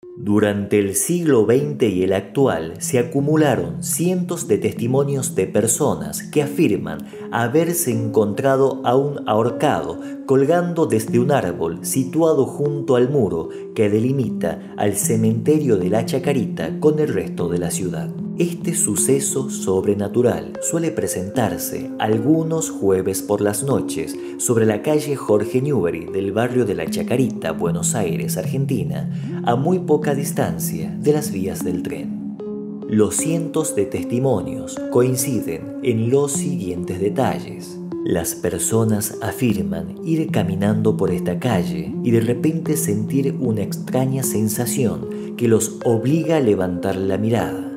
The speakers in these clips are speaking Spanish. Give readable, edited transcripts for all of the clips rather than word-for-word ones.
Durante el siglo XX y el actual se acumularon cientos de testimonios de personas que afirman haberse encontrado a un ahorcado colgando desde un árbol situado junto al muro que delimita al cementerio de la Chacarita con el resto de la ciudad. Este suceso sobrenatural suele presentarse algunos jueves por las noches sobre la calle Jorge Newbery del barrio de la Chacarita, Buenos Aires, Argentina, a muy poca distancia de las vías del tren. Los cientos de testimonios coinciden en los siguientes detalles. Las personas afirman ir caminando por esta calle y de repente sentir una extraña sensación que los obliga a levantar la mirada.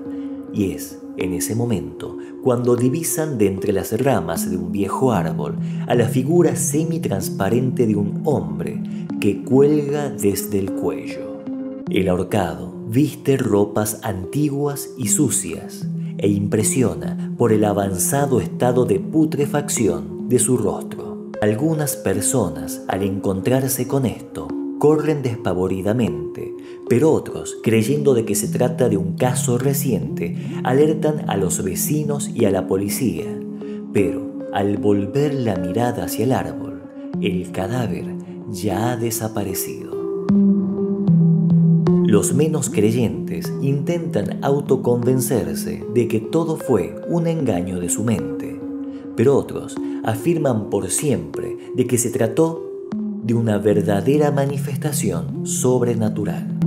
Y es en ese momento cuando divisan de entre las ramas de un viejo árbol a la figura semitransparente de un hombre que cuelga desde el cuello. El ahorcado viste ropas antiguas y sucias e impresiona por el avanzado estado de putrefacción de su rostro. Algunas personas, al encontrarse con esto, corren despavoridamente, pero otros, creyendo de que se trata de un caso reciente, alertan a los vecinos y a la policía. Pero al volver la mirada hacia el árbol, el cadáver ya ha desaparecido. Los menos creyentes intentan autoconvencerse de que todo fue un engaño de su mente, pero otros afirman por siempre de que se trató de una verdadera manifestación sobrenatural.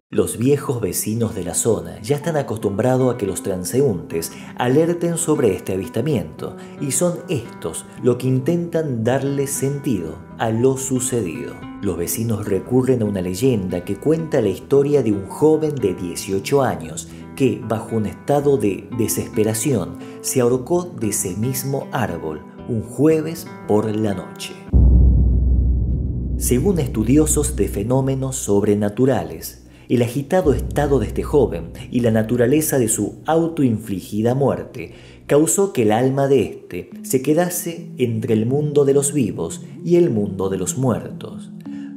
Los viejos vecinos de la zona ya están acostumbrados a que los transeúntes alerten sobre este avistamiento y son estos los que intentan darle sentido a lo sucedido. Los vecinos recurren a una leyenda que cuenta la historia de un joven de 18 años que, bajo un estado de desesperación, se ahorcó de ese mismo árbol un jueves por la noche. Según estudiosos de fenómenos sobrenaturales, el agitado estado de este joven y la naturaleza de su autoinfligida muerte causó que el alma de éste se quedase entre el mundo de los vivos y el mundo de los muertos,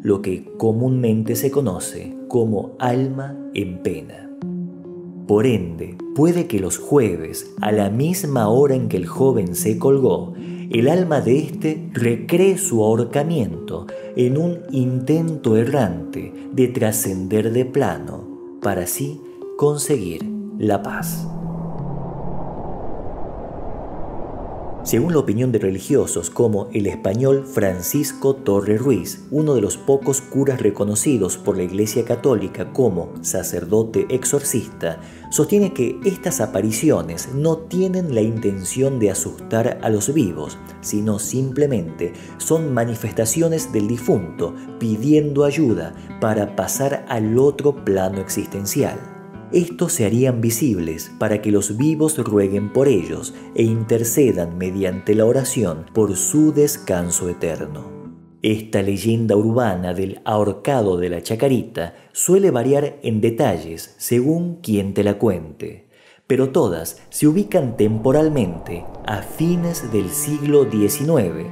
lo que comúnmente se conoce como alma en pena. Por ende, puede que los jueves, a la misma hora en que el joven se colgó, el alma de éste recree su ahorcamiento en un intento errante de trascender de plano para así conseguir la paz. Según la opinión de religiosos como el español Francisco Torre Ruiz, uno de los pocos curas reconocidos por la Iglesia Católica como sacerdote exorcista, sostiene que estas apariciones no tienen la intención de asustar a los vivos, sino simplemente son manifestaciones del difunto pidiendo ayuda para pasar al otro plano existencial. Estos se harían visibles para que los vivos rueguen por ellos e intercedan mediante la oración por su descanso eterno. Esta leyenda urbana del ahorcado de la Chacarita suele variar en detalles según quien te la cuente, pero todas se ubican temporalmente a fines del siglo XIX,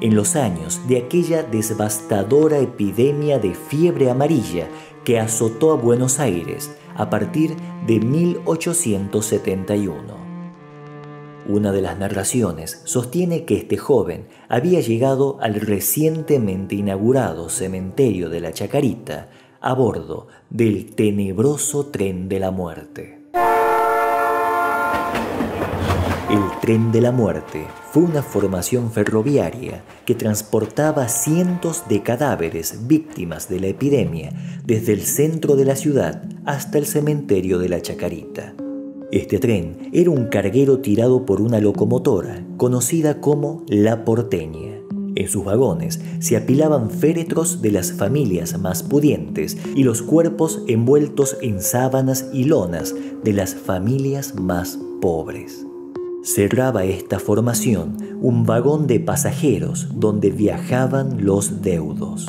en los años de aquella devastadora epidemia de fiebre amarilla que azotó a Buenos Aires a partir de 1871. Una de las narraciones sostiene que este joven había llegado al recientemente inaugurado cementerio de la Chacarita a bordo del tenebroso tren de la muerte. El tren de la muerte fue una formación ferroviaria que transportaba cientos de cadáveres víctimas de la epidemia desde el centro de la ciudad hasta el cementerio de la Chacarita. Este tren era un carguero tirado por una locomotora conocida como La Porteña. En sus vagones se apilaban féretros de las familias más pudientes y los cuerpos envueltos en sábanas y lonas de las familias más pobres. Cerraba esta formación un vagón de pasajeros donde viajaban los deudos.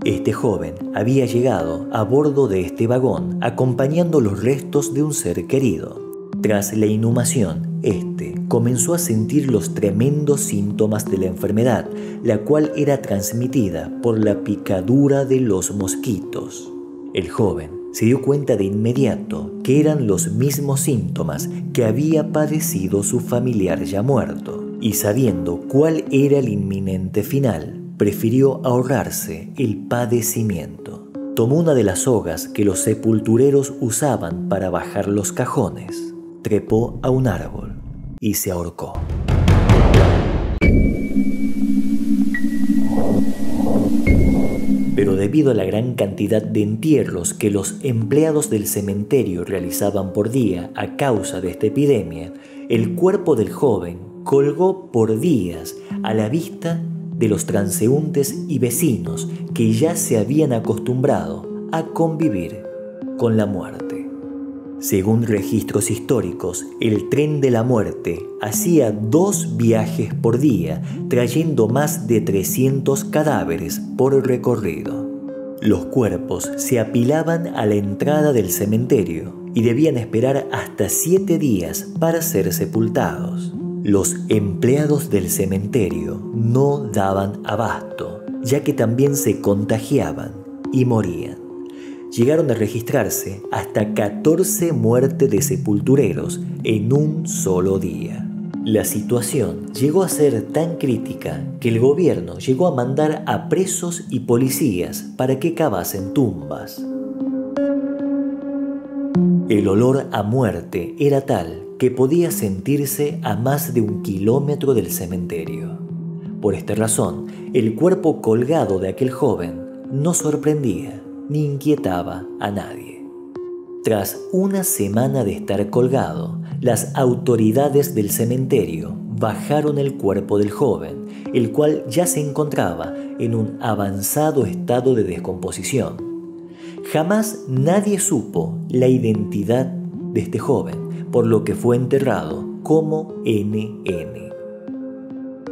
Este joven había llegado a bordo de este vagón acompañando los restos de un ser querido. Tras la inhumación, este comenzó a sentir los tremendos síntomas de la enfermedad, la cual era transmitida por la picadura de los mosquitos. El joven se dio cuenta de inmediato que eran los mismos síntomas que había padecido su familiar ya muerto, y sabiendo cuál era el inminente final, prefirió ahorrarse el padecimiento. Tomó una de las sogas que los sepultureros usaban para bajar los cajones, trepó a un árbol y se ahorcó. Pero debido a la gran cantidad de entierros que los empleados del cementerio realizaban por día a causa de esta epidemia, el cuerpo del joven colgó por días a la vista de los transeúntes y vecinos que ya se habían acostumbrado a convivir con la muerte. Según registros históricos, el tren de la muerte hacía 2 viajes por día, trayendo más de 300 cadáveres por recorrido. Los cuerpos se apilaban a la entrada del cementerio y debían esperar hasta 7 días para ser sepultados. Los empleados del cementerio no daban abasto, ya que también se contagiaban y morían. Llegaron a registrarse hasta 14 muertes de sepultureros en un solo día. La situación llegó a ser tan crítica que el gobierno llegó a mandar a presos y policías para que cavasen tumbas. El olor a muerte era tal que podía sentirse a más de 1 kilómetro del cementerio. Por esta razón, el cuerpo colgado de aquel joven no sorprendía ni inquietaba a nadie. Tras una semana de estar colgado, las autoridades del cementerio bajaron el cuerpo del joven, el cual ya se encontraba en un avanzado estado de descomposición. Jamás nadie supo la identidad de este joven, por lo que fue enterrado como NN.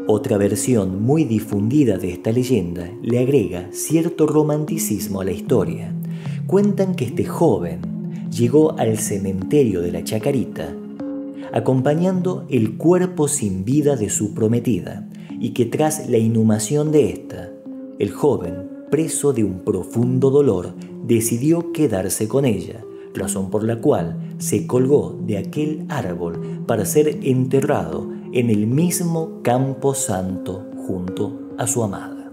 Otra versión muy difundida de esta leyenda le agrega cierto romanticismo a la historia. Cuentan que este joven llegó al cementerio de la Chacarita acompañando el cuerpo sin vida de su prometida y que tras la inhumación de ésta, el joven, preso de un profundo dolor, decidió quedarse con ella, razón por la cual se colgó de aquel árbol para ser enterrado en el mismo campo santo junto a su amada.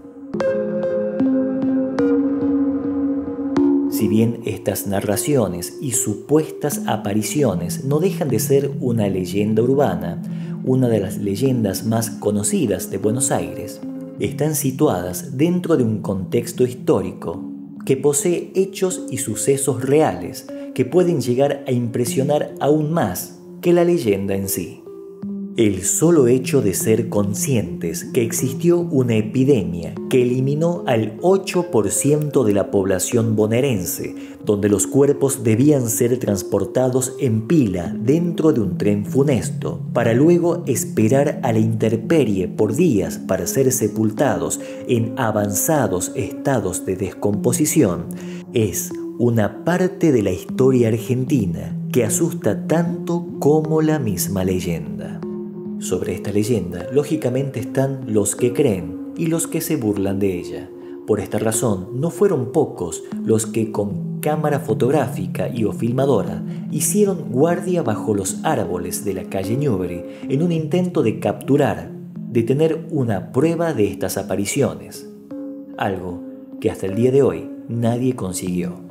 Si bien estas narraciones y supuestas apariciones no dejan de ser una leyenda urbana, una de las leyendas más conocidas de Buenos Aires, están situadas dentro de un contexto histórico que posee hechos y sucesos reales que pueden llegar a impresionar aún más que la leyenda en sí. El solo hecho de ser conscientes que existió una epidemia que eliminó al 8% de la población bonaerense, donde los cuerpos debían ser transportados en pila dentro de un tren funesto, para luego esperar a la intemperie por días para ser sepultados en avanzados estados de descomposición, es una parte de la historia argentina que asusta tanto como la misma leyenda. Sobre esta leyenda, lógicamente están los que creen y los que se burlan de ella. Por esta razón, no fueron pocos los que con cámara fotográfica y o filmadora hicieron guardia bajo los árboles de la calle Newbery en un intento de capturar, de tener una prueba de estas apariciones. Algo que hasta el día de hoy nadie consiguió.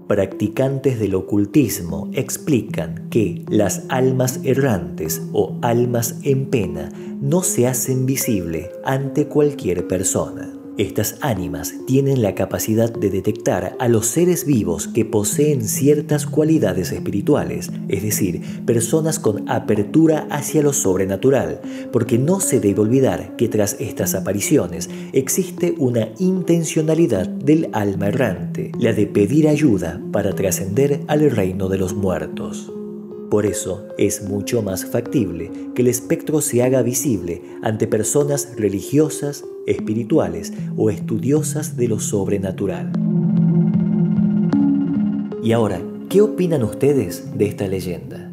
Practicantes del ocultismo explican que las almas errantes o almas en pena no se hacen visibles ante cualquier persona. Estas ánimas tienen la capacidad de detectar a los seres vivos que poseen ciertas cualidades espirituales, es decir, personas con apertura hacia lo sobrenatural, porque no se debe olvidar que tras estas apariciones existe una intencionalidad del alma errante, la de pedir ayuda para trascender al reino de los muertos. Por eso es mucho más factible que el espectro se haga visible ante personas religiosas, espirituales o estudiosas de lo sobrenatural. Y ahora, ¿qué opinan ustedes de esta leyenda?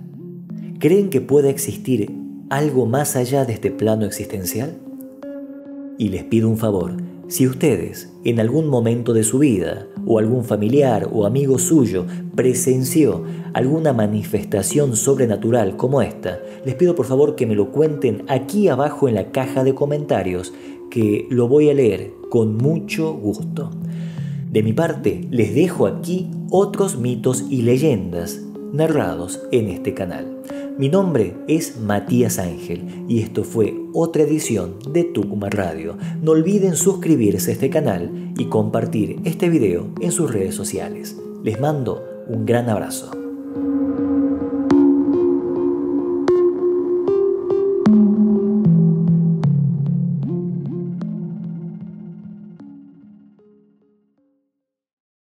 ¿Creen que pueda existir algo más allá de este plano existencial? Y les pido un favor, si ustedes en algún momento de su vida o algún familiar o amigo suyo presenció alguna manifestación sobrenatural como esta, les pido por favor que me lo cuenten aquí abajo en la caja de comentarios, que lo voy a leer con mucho gusto. De mi parte, les dejo aquí otros mitos y leyendas narrados en este canal. Mi nombre es Matías Ángel y esto fue otra edición de Tucumán Radio. No olviden suscribirse a este canal y compartir este video en sus redes sociales. Les mando un gran abrazo.